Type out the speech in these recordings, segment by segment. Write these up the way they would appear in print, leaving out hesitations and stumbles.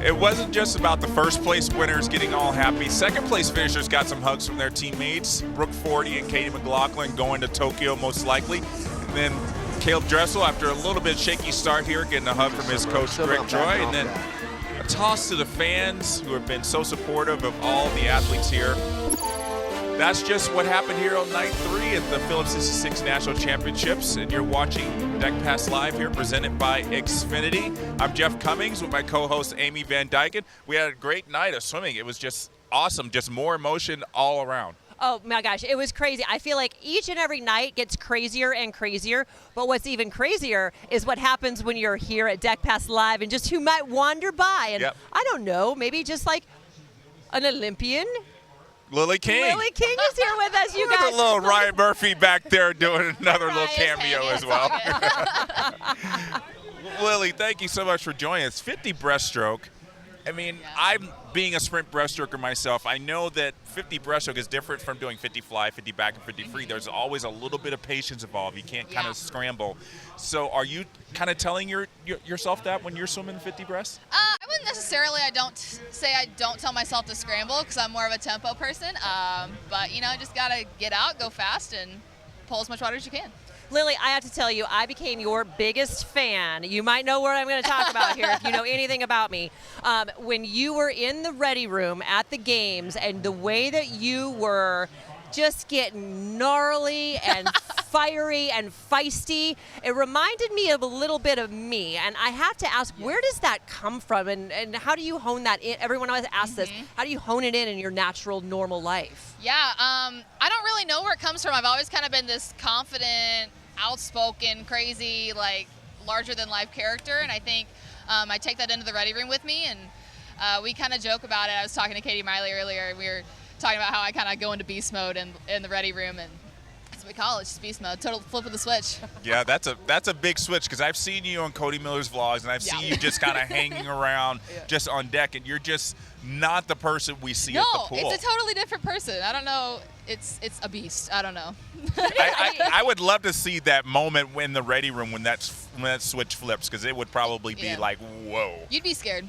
it wasn't just about the first place winners getting all happy. Second place finishers got some hugs from their teammates. Brooke Forty and Katie McLaughlin going to Tokyo most likely. And then Caleb Dressel, after a little bit shaky start here, getting a hug from his coach Greg Troy. And then a toss to the fans who have been so supportive of all the athletes here. That's just what happened here on night 3 at the Phillips 66 National Championships, and you're watching Deck Pass Live here, presented by Xfinity. I'm Jeff Cummings with my co-host Amy Van Dyken. We had a great night of swimming. It was just awesome, just more emotion all around. Oh my gosh, it was crazy. I feel like each and every night gets crazier and crazier, but what's even crazier is what happens when you're here at Deck Pass Live and just who might wander by. And I don't know, maybe just like an Olympian. Lilly King. Lilly King is here with us, you guys. A little Ryan Murphy back there doing another little cameo as well. Lilly, thank you so much for joining us. 50 breaststroke. I mean, I'm being a sprint breaststroker myself. I know that 50 breaststroke is different from doing 50 fly, 50 back, and 50 free. There's always a little bit of patience involved. You can't kind of scramble. So are you kind of telling yourself that when you're swimming 50 breast? I wouldn't necessarily. I don't tell myself to scramble because I'm more of a tempo person. But, you know, just got to get out, go fast, and pull as much water as you can. Lilly, I have to tell you, I became your biggest fan. You might know what I'm going to talk about here if you know anything about me. When you were in the ready room at the games and the way that you were just getting gnarly and fiery and feisty, it reminded me of a little bit of me. And I have to ask, where does that come from? And how do you hone that in? Everyone always asks this. How do you hone it in your natural, normal life? Yeah, I don't really know where it comes from. I've always kind of been this confident, outspoken, crazy, like larger-than-life character. And I think I take that into the ready room with me. And we kind of joke about it. I was talking to Katie Miley earlier, and we were talking about how I kind of go into beast mode in the ready room, and that's what we call it, just beast mode, total flip of the switch. Yeah, that's a big switch, because I've seen you on Cody Miller's vlogs, and I've seen you just kind of hanging around just on deck, and you're just not the person we see at the pool. No, it's a totally different person. I don't know. It's a beast. I don't know. I would love to see that moment in the ready room when that switch flips, because it would probably be like, whoa. You'd be scared.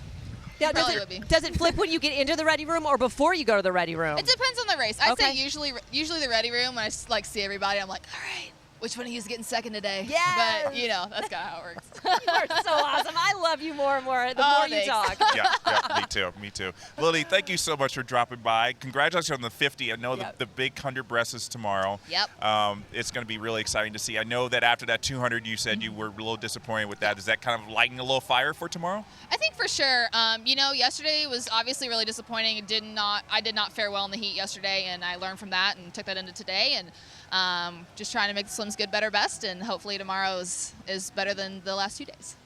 Yeah, does it flip when you get into the ready room or before you go to the ready room? It depends on the race. I'd say usually the ready room, when I see everybody, I'm like, all right, which one of you is getting second today? Yeah. But, you know, that's kind of how it works. You are so awesome. I love you more and more the more you talk. Yeah, me too. Lilly, thank you so much for dropping by. Congratulations on the 50. I know the big 100 breast is tomorrow. Yep. It's going to be really exciting to see. I know that after that 200, you said you were a little disappointed with that. Is that kind of lighting a little fire for tomorrow? I think for sure. You know, yesterday was obviously really disappointing. I did not fare well in the heat yesterday, and I learned from that and took that into today. And just trying to make the swims good, better, best, and hopefully tomorrow is better than the last 2 days.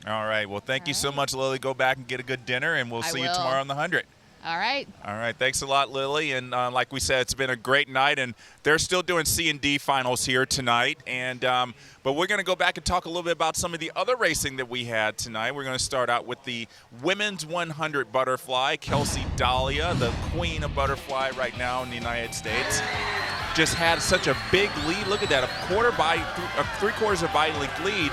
All right. Well, thank you so much, Lilly. Go back and get a good dinner, and we'll see you tomorrow on the 100. All right. All right. Thanks a lot, Lilly. And like we said, it's been a great night, and they're still doing C&D finals here tonight. And but we're going to go back and talk a little bit about some of the other racing that we had tonight. We're going to start out with the women's 100 butterfly. Kelsey Dahlia, the queen of butterfly right now in the United States, just had such a big lead. Look at that, a three-quarters of body length lead.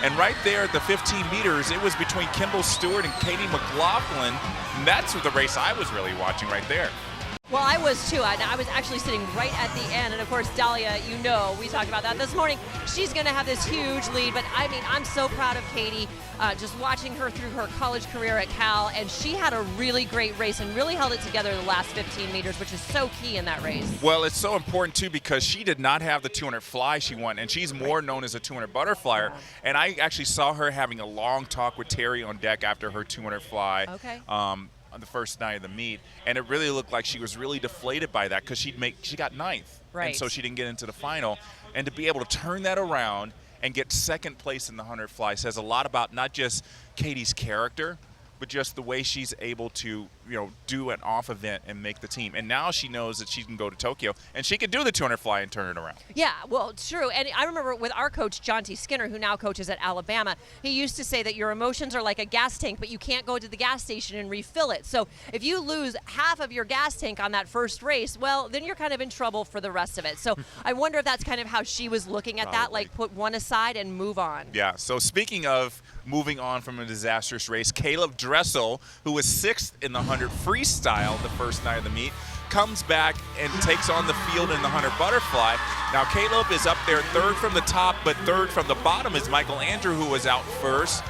And right there at the 15 meters, it was between Kimball Stewart and Katie McLaughlin. And that's the race I was really watching right there. Well, I was too. I was actually sitting right at the end. And, of course, Dahlia, you know, we talked about that this morning. She's going to have this huge lead. But, I mean, I'm so proud of Katie, just watching her through her college career at Cal. And she had a really great race and really held it together the last 15 meters, which is so key in that race. Well, it's so important, too, because she did not have the 200 fly she won. And she's more known as a 200 butterflyer. And I actually saw her having a long talk with Terry on deck after her 200 fly. Okay. On the first night of the meet, and it really looked like she was really deflated by that because she got ninth, and so she didn't get into the final. And to be able to turn that around and get second place in the 100 fly says a lot about not just Katie's character, but just the way she's able to do an off event and make the team. And now she knows that she can go to Tokyo and she can do the 200 fly and turn it around. Yeah, well, it's true. And I remember with our coach, John T. Skinner, who now coaches at Alabama, he used to say that your emotions are like a gas tank, but you can't go to the gas station and refill it. So if you lose half of your gas tank on that first race, well, then you're kind of in trouble for the rest of it. So I wonder if that's kind of how she was looking at that, like put one aside and move on. Yeah, so speaking of moving on from a disastrous race, Caleb Dressel, who was 6th in the 100 freestyle the first night of the meet, comes back and takes on the field in the 100 butterfly. Now Caleb is up there 3rd from the top, but 3rd from the bottom is Michael Andrew, who was out first.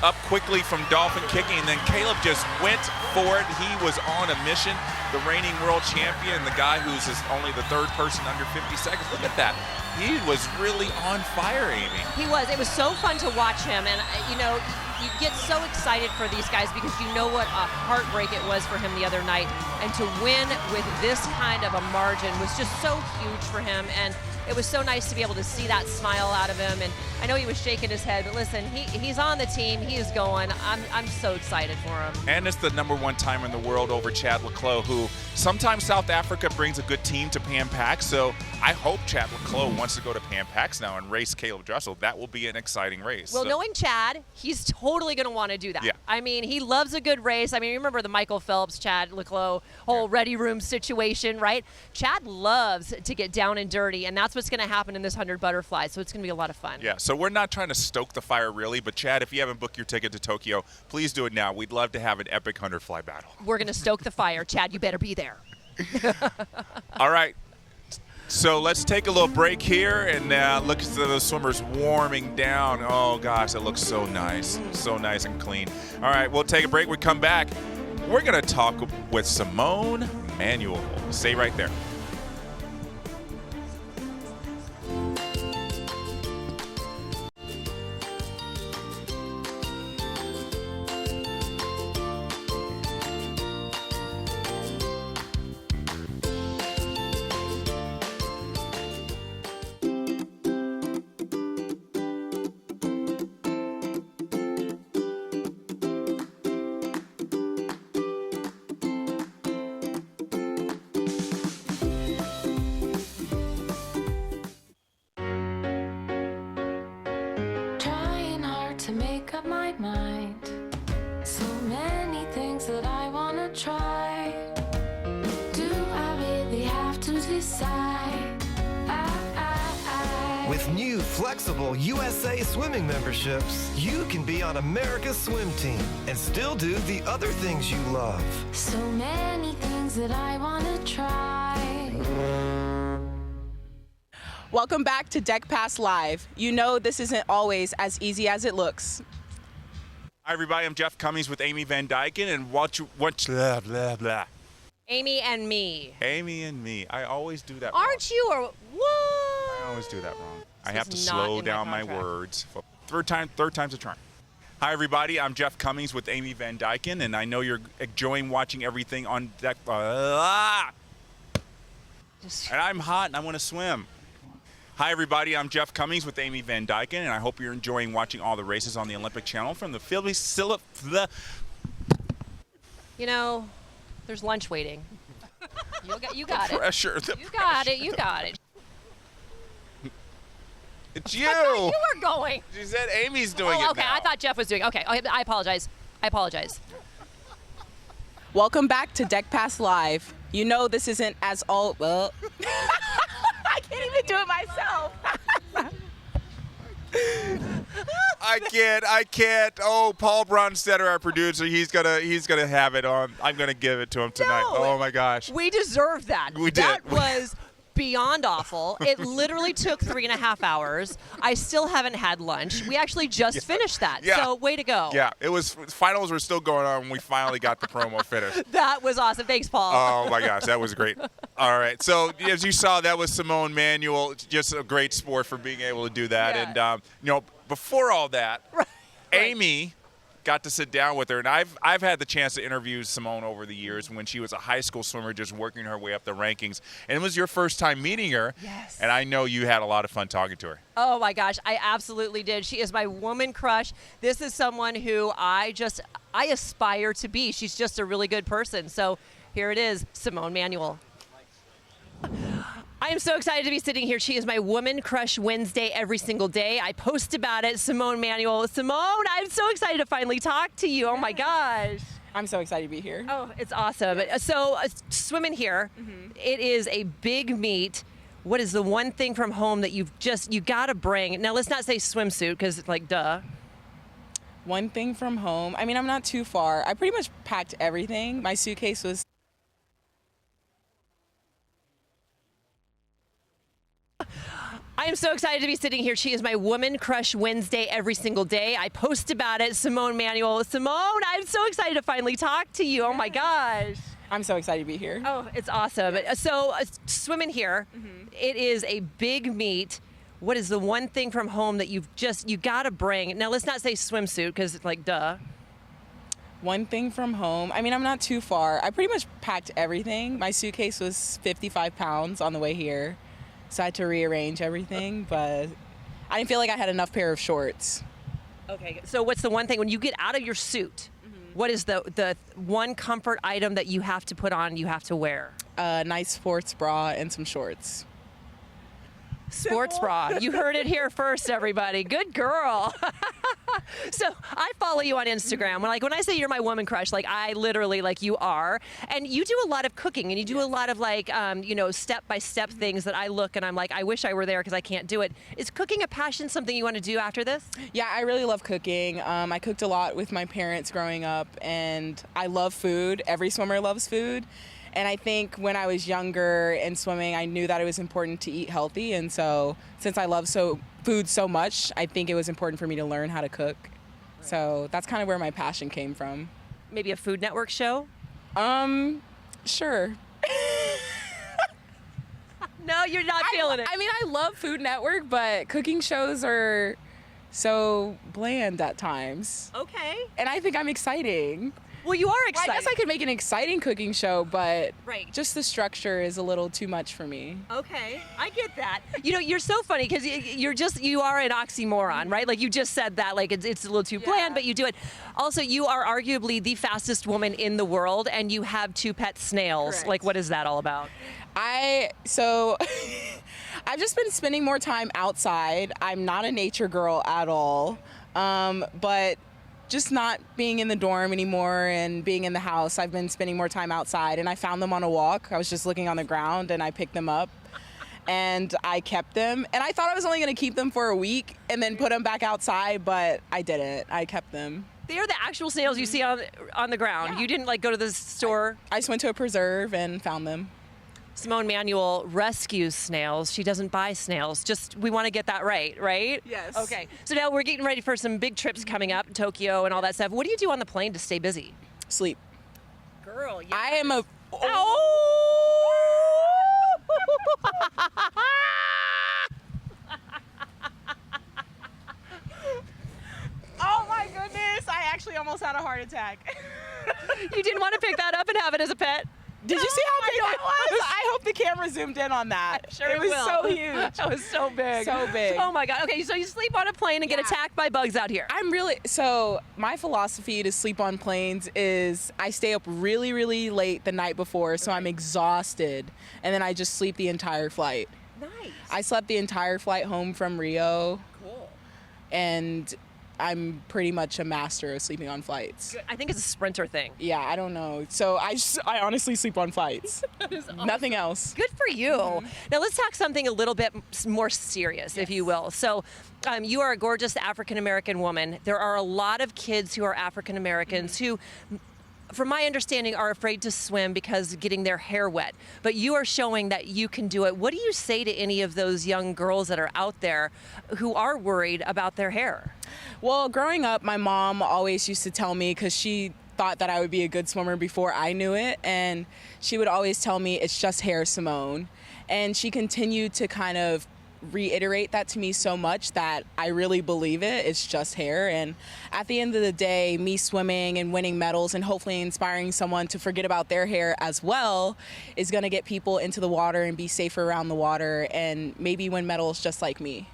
Up quickly from Dolphin kicking, and then Caleb just went for it. He was on a mission. The reigning world champion, the guy who's only the 3rd person under 50 seconds. Look at that. He was really on fire, Amy. He was. It was so fun to watch him, and you get so excited for these guys because you know what a heartbreak it was for him the other night, and to win with this kind of a margin was just so huge for him, and it was so nice to be able to see that smile out of him. And I know he was shaking his head, but listen, he's on the team. He is going. I'm so excited for him. And it's the #1 timer in the world over Chad Leclos, who sometimes South Africa brings a good team to Pan Pac. So I hope Chad Leclos wants to go to Pan Pacs now and race Caleb Dressel. That will be an exciting race. Well, knowing Chad, he's totally going to want to do that. Yeah. I mean, he loves a good race. I mean, remember the Michael Phillips, Chad Leclos whole ready room situation, right? Chad loves to get down and dirty, and that's what's going to happen in this 100 butterfly. So it's going to be a lot of fun. Yeah, so we're not trying to stoke the fire really, but Chad, if you haven't booked your ticket to Tokyo, please do it now. We'd love to have an epic 100 fly battle. We're going to stoke the fire. Chad, you better be there. All right. So let's take a little break here and look at those swimmers warming down. Oh, gosh, that looks so nice. So nice and clean. All right, we'll take a break. We come back. We're going to talk with Simone Manuel. Stay right there. Trying hard to make up my mind. So many things that I wanna try. Do I really have to decide? With new flexible USA swimming memberships, you can be on America's swim team and still do the other things you love. So many things that I wanna try. Welcome back to Deck Pass Live. You know this isn't always as easy as it looks. Hi, everybody. I'm Jeff Cummings with Amy Van Dyken, and blah, blah, blah. Amy and me. Amy and me. I always do that wrong. Aren't you? Or what? I always do that wrong. I have to is not slow in my down my contract. words. Third time's a charm. Hi, everybody. I'm Jeff Cummings with Amy Van Dyken, and I know you're enjoying watching everything on deck. And I'm hot, and I want to swim. Hi, everybody. I'm Jeff Cummings with Amy Van Dyken, and I hope you're enjoying watching all the races on the Olympic Channel from the Phillips. You know, there's lunch waiting. You got it. Pressure. You got it. You got it. It's you. I thought you were going. She said Amy's doing it Oh, okay. now. I thought Jeff was doing. Okay. I apologize. I apologize. Welcome back to Deck Pass Live. You know this isn't as all well. I can't even do it myself. I can't. Oh, Paul Bronstetter, our producer, he's gonna have it on. I'm gonna give it to him tonight. No. Oh my gosh. We deserve that. We did. That was beyond awful. It literally took 3.5 hours. I still haven't had lunch. We actually just finished that. Yeah. So way to go. Yeah, it was. Finals were still going on when we finally got the promo finished. That was awesome. Thanks, Paul. Oh my gosh, that was great. All right, so as you saw, that was Simone Manuel. Just a great sport for being able to do that. Yeah. And before all that, Amy got to sit down with her, and I've had the chance to interview Simone over the years when she was a high school swimmer just working her way up the rankings. And it was your first time meeting her. Yes. And I know you had a lot of fun talking to her. Oh my gosh, I absolutely did. She is my woman crush. This is someone who I aspire to be. She's just a really good person. So here it is, Simone Manuel. I am so excited to be sitting here. She is my Woman Crush Wednesday every single day. I post about it. Simone Manuel. Simone, I'm so excited to finally talk to you. Oh my gosh. I'm so excited to be here. Oh, it's awesome. So swimming here, it is a big meet. What is the one thing from home that you got to bring? Now, let's not say swimsuit because it's like, duh. One thing from home. I mean, I'm not too far. I pretty much packed everything. My suitcase was I am so excited to be sitting here. She is my Woman Crush Wednesday every single day. I post about it. Simone Manuel. Simone, I'm so excited to finally talk to you. Oh my gosh. I'm so excited to be here. Oh, it's awesome. So swimming here, it is a big meet. What is the one thing from home that you got to bring? Now, let's not say swimsuit because it's like, duh. One thing from home. I mean, I'm not too far. I pretty much packed everything. My suitcase was 55 pounds on the way here. So I had to rearrange everything, but I didn't feel like I had enough pair of shorts. Okay, so what's the one thing when you get out of your suit? What is the one comfort item that you have to put on, you have to wear? A nice sports bra and some shorts. Sports bra. You heard it here first, everybody. Good girl. So I follow you on Instagram. When I say you're my woman crush, like I literally like you are, and you do a lot of cooking, and you do a lot of like step-by-step things that I look and I'm like, I wish I were there because I can't do it. Is cooking a passion, something you want to do after this? Yeah, I really love cooking. I cooked a lot with my parents growing up, and I love food. Every swimmer loves food. And I think when I was younger and swimming, I knew that it was important to eat healthy. And so since I love food so much, I think it was important for me to learn how to cook. So that's kind of where my passion came from. Maybe a Food Network show? Sure. No, you're not feeling it. I mean, I love Food Network, but cooking shows are so bland at times. Okay. And I think I'm exciting. Well, you are Well, excited. I guess I could make an exciting cooking show, but Right. just the structure is a little too much for me. Okay, I get that. You know, you're so funny because you are an oxymoron, right? Like you just said that, like it's a little too bland, but you do it. Also, you are arguably the fastest woman in the world, and you have 2 pet snails. Correct. Like, what is that all about? I've just been spending more time outside. I'm not a nature girl at all, but just not being in the dorm anymore and being in the house, I've been spending more time outside, and I found them on a walk. I was just looking on the ground and I picked them up and I kept them, and I thought I was only going to keep them for a week and then put them back outside, but I didn't. I kept them. They are the actual snails you see on the ground. Yeah. You didn't like go to the store. I just went to a preserve and found them. Simone Manuel rescues snails. She doesn't buy snails. Just, we want to get that right? Yes. Okay. So now we're getting ready for some big trips coming up, Tokyo and all that stuff. What do you do on the plane to stay busy? Sleep. Girl, yeah. I am a... Oh my goodness, I actually almost had a heart attack. You didn't want to pick that up and have it as a pet? Did you see how big that was? I hope the camera zoomed in on that. Sure it was will. so huge. That was so big. So big. Oh my God. Okay, so you sleep on a plane and get Yeah. attacked by bugs out here. So my philosophy to sleep on planes is I stay up really, really late the night before, so I'm exhausted, and then I just sleep the entire flight. Nice. I slept the entire flight home from Rio, Cool. and I'm pretty much a master of sleeping on flights. I think it's a sprinter thing. Yeah, I don't know. So I honestly sleep on flights. Nothing else. Good for you. Now let's talk something a little bit more serious, if you will. So you are a gorgeous African-American woman. There are a lot of kids who are African-Americans who, from my understanding, are afraid to swim because of getting their hair wet. But you are showing that you can do it. What do you say to any of those young girls that are out there who are worried about their hair? Well, growing up, my mom always used to tell me, because she thought that I would be a good swimmer before I knew it, and she would always tell me, it's just hair, Simone. And she continued to kind of reiterate that to me so much that I really believe it. It's just hair. And at the end of the day, me swimming and winning medals and hopefully inspiring someone to forget about their hair as well is going to get people into the water and be safer around the water and maybe win medals just like me.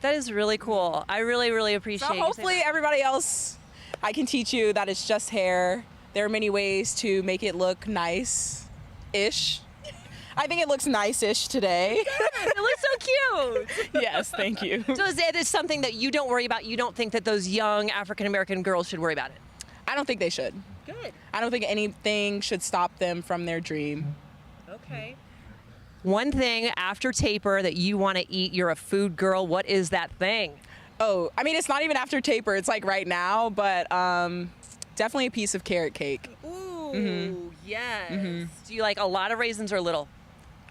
That is really cool. I really, really appreciate So you hopefully saying that. everybody else, I can teach you that it's just hair. There are many ways to make it look nice-ish. I think it looks nice-ish today. It looks so cute. Yes, thank you. So is it something that you don't worry about? You don't think that those young African-American girls should worry about it? I don't think they should. Good. I don't think anything should stop them from their dream. Okay. One thing after taper that you want to eat, you're a food girl. What is that thing? Oh, I mean, it's not even after taper. It's like right now, but definitely a piece of carrot cake. Ooh, yes. Do you like a lot of raisins or little?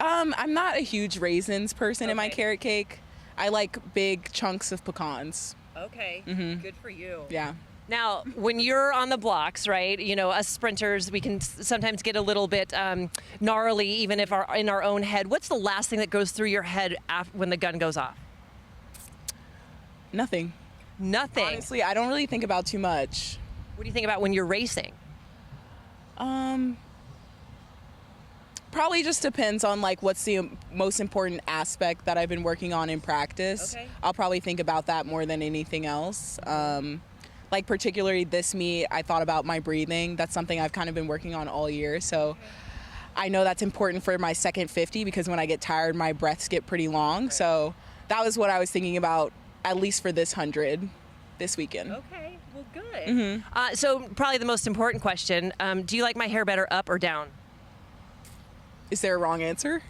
I'm not a huge raisins person in my Okay. carrot cake. I like big chunks of pecans. Okay. Good for you. Yeah. Now, when you're on the blocks, right, you know, us sprinters, we can sometimes get a little bit gnarly, even if in our own head. What's the last thing that goes through your head when the gun goes off? Nothing. Nothing. Honestly, I don't really think about too much. What do you think about when you're racing? Probably just depends on like what's the most important aspect that I've been working on in practice. Okay. I'll probably think about that more than anything else. Like particularly this meet, I thought about my breathing. That's something I've kind of been working on all year. So I know that's important for my second 50 because when I get tired, my breaths get pretty long. So that was what I was thinking about, at least for this 100 this weekend. Okay, well, good. So probably the most important question, do you like my hair better up or down? Is there a wrong answer?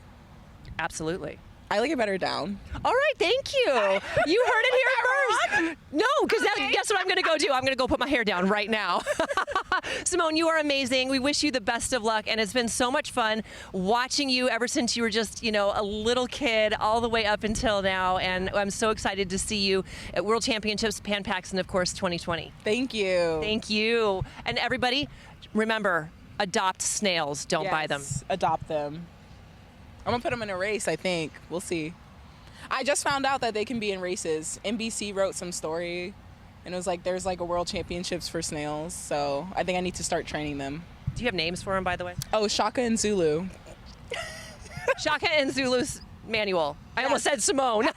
Absolutely. I like it better down. All right, thank you. You heard it here first. No, because guess what I'm going to go do? I'm going to go put my hair down right now. Simone, you are amazing. We wish you the best of luck, and it's been so much fun watching you ever since you were just, you know, a little kid all the way up until now, and I'm so excited to see you at World Championships, Pan Pacs, and of course 2020. Thank you. Thank you. And everybody, remember, adopt snails. Don't buy them. Yes, adopt them. I'm gonna put them in a race, I think. We'll see. I just found out that they can be in races. NBC wrote some story, and it was like there's like a world championships for snails. So I think I need to start training them. Do you have names for them, by the way? Oh, Shaka and Zulu. Shaka and Zulu's manual. I almost said Simone.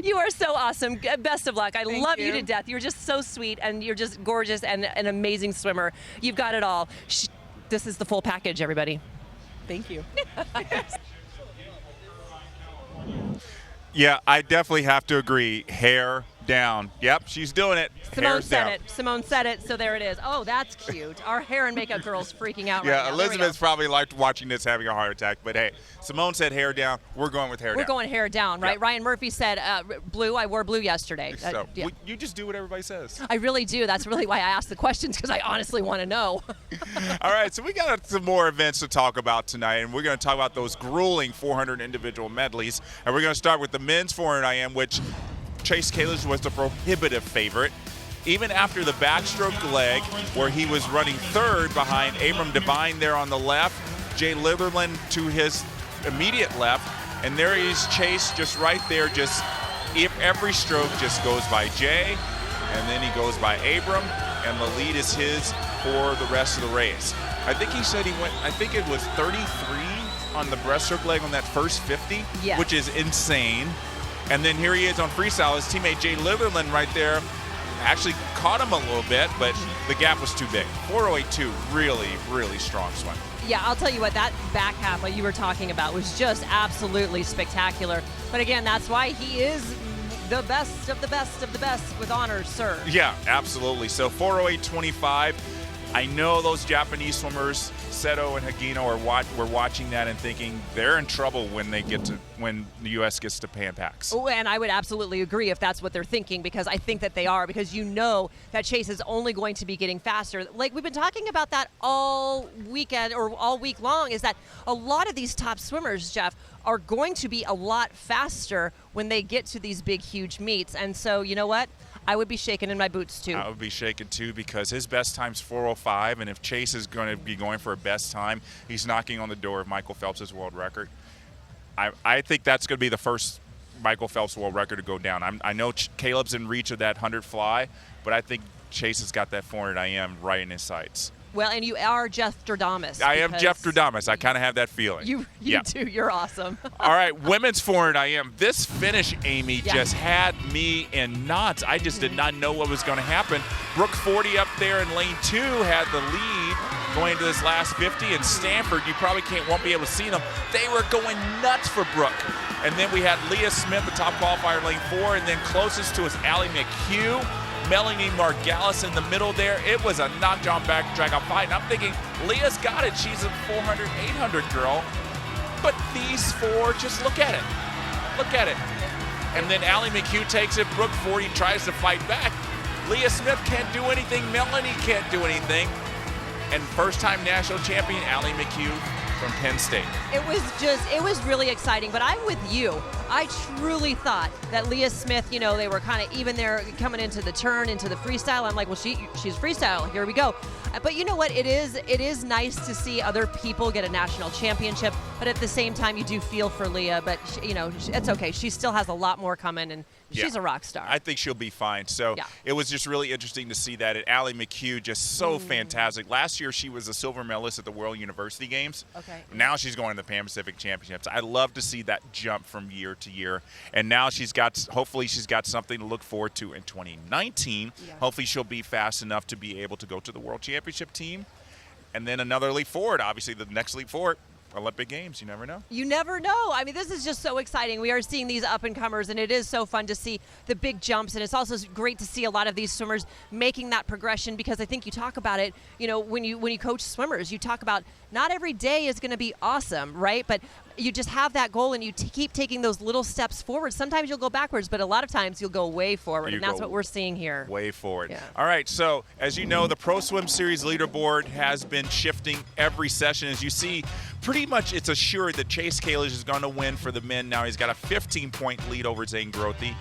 You are so awesome. Best of luck. I Thank love you you. to death. You're just so sweet, and you're just gorgeous and an amazing swimmer. You've got it all. This is the full package, everybody. Thank you. Yeah, I definitely have to agree. Hair down. Yep, she's doing it. Simone Hair's said down. it. Simone said it, so there it is. Oh, that's cute. Our hair and makeup girl's freaking out right Yeah, now. There we go. Elizabeth's probably liked watching this, having a heart attack. But hey, Simone said hair down. We're going with hair We're down. going hair down, right? Yep. Ryan Murphy said blue. I wore blue yesterday. So Yeah. you just do what everybody says. I really do. That's really why I asked the questions, because I honestly want to know. All right, so we got some more events to talk about tonight, and we're going to talk about those grueling 400 individual medleys. And we're going to start with the men's 400 IM, which Chase Kalish was the prohibitive favorite. Even after the backstroke leg, where he was running third behind Abram Devine there on the left, Jay Litherland to his immediate left, and there is Chase just right there, just if every stroke just goes by Jay, and then he goes by Abram, and the lead is his for the rest of the race. I think he said he went, I think it was 33 on the breaststroke leg on that first 50, Yes. which is insane. And then here he is on freestyle. His teammate Jay Litherland right there actually caught him a little bit, but the gap was too big. 4:08.2, really, really strong swim. Yeah, I'll tell you what, that back half, what you were talking about, was just absolutely spectacular. But again, that's why he is the best of the best of the best with honors, sir. Yeah, absolutely. So 4:08.25. I know those Japanese swimmers, Seto and Hagino, were watching that and thinking they're in trouble when the U.S. gets to Pan Pacs. Oh, and I would absolutely agree if that's what they're thinking, because I think that they are, because you know that Chase is only going to be getting faster. Like we've been talking about that all weekend or all week long, is that a lot of these top swimmers, Jeff, are going to be a lot faster when they get to these big, huge meets. And so, you know what? I would be shaking in my boots too. I would be shaken too, because his best time's 4:05, and if Chase is going to be going for a best time, he's knocking on the door of Michael Phelps' world record. I think that's going to be the first Michael Phelps world record to go down. I know Caleb's in reach of that 100 fly, but I think Chase has got that 400 IM right in his sights. Well, and you are Jeff Stradamus. I am Jeff Stradamus. I kind of have that feeling. You do. You're awesome. All right, women's 400 IM. This finish, Amy, just had me in knots. I just did not know what was going to happen. Brooke 40 up there in lane 2 had the lead going to this last 50, and Stanford, you probably won't be able to see them. They were going nuts for Brooke. And then we had Leah Smith, the top qualifier in lane 4, and then closest to us, Allie McHugh. Melanie Margalis in the middle there. It was a knockdown back drag out fight. And I'm thinking, Leah's got it. She's a 400, 800 girl. But these four, just look at it. Look at it. And then Allie McHugh takes it. Brooke 40 tries to fight back. Leah Smith can't do anything. Melanie can't do anything. And first-time national champion, Allie McHugh from Penn State. It was really exciting, but I'm with you. I truly thought that Leah Smith, they were kind of even there coming into the turn, into the freestyle. I'm like, well, she's freestyle. Here we go. But you know what? It is nice to see other people get a national championship, but at the same time, you do feel for Leah. But, it's okay. She still has a lot more coming, and she's a rock star. I think she'll be fine. So it was just really interesting to see that. And Allie McHugh, just so fantastic. Last year, she was a silver medalist at the World University Games. Okay. Now she's going to the Pan Pacific Championships. I love to see that jump from year to year. And now hopefully she's got something to look forward to in 2019. Yeah. Hopefully she'll be fast enough to be able to go to the World Championship team. And then another leap forward, obviously the next leap forward, Olympic Games. You never know. You never know. I mean, this is just so exciting. We are seeing these up-and-comers, and it is so fun to see the big jumps, and it's also great to see a lot of these swimmers making that progression, because I think you talk about it, when you coach swimmers, you talk about not every day is going to be awesome, right? But you just have that goal, and you keep taking those little steps forward. Sometimes you'll go backwards, but a lot of times you'll go way forward, and that's what we're seeing here. Way forward. Yeah. All right, so as you know, the Pro Swim Series leaderboard has been shifting every session. As you see, pretty much it's assured that Chase Kalish is going to win for the men now. He's got a 15-point lead over Zane Grothe.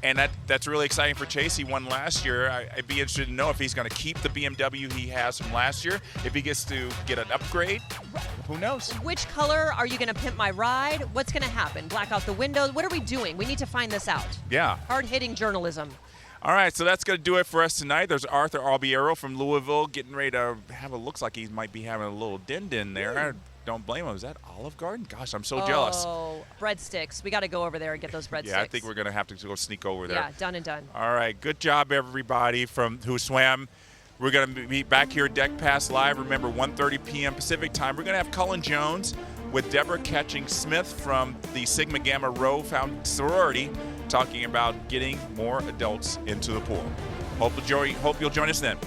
And that's really exciting for Chase. He won last year. I'd be interested to know if he's going to keep the BMW he has from last year. If he gets to get an upgrade, who knows? Which color are you going to pimp my ride? What's going to happen? Black out the windows? What are we doing? We need to find this out. Yeah. Hard-hitting journalism. All right, so that's going to do it for us tonight. There's Arthur Albiero from Louisville getting ready to looks like he might be having a little din-din there. Don't blame him. Is that Olive Garden? Gosh, I'm so jealous. Oh, breadsticks. We got to go over there and get those breadsticks. Yeah, I think we're going to have to go sneak over there. Yeah, done and done. All right, good job, everybody who swam. We're going to be back here at Deck Pass Live. Remember, 1:30 p.m. Pacific time. We're going to have Cullen Jones with Deborah Catching-Smith from the Sigma Gamma Rho sorority talking about getting more adults into the pool. Hope you'll join us then.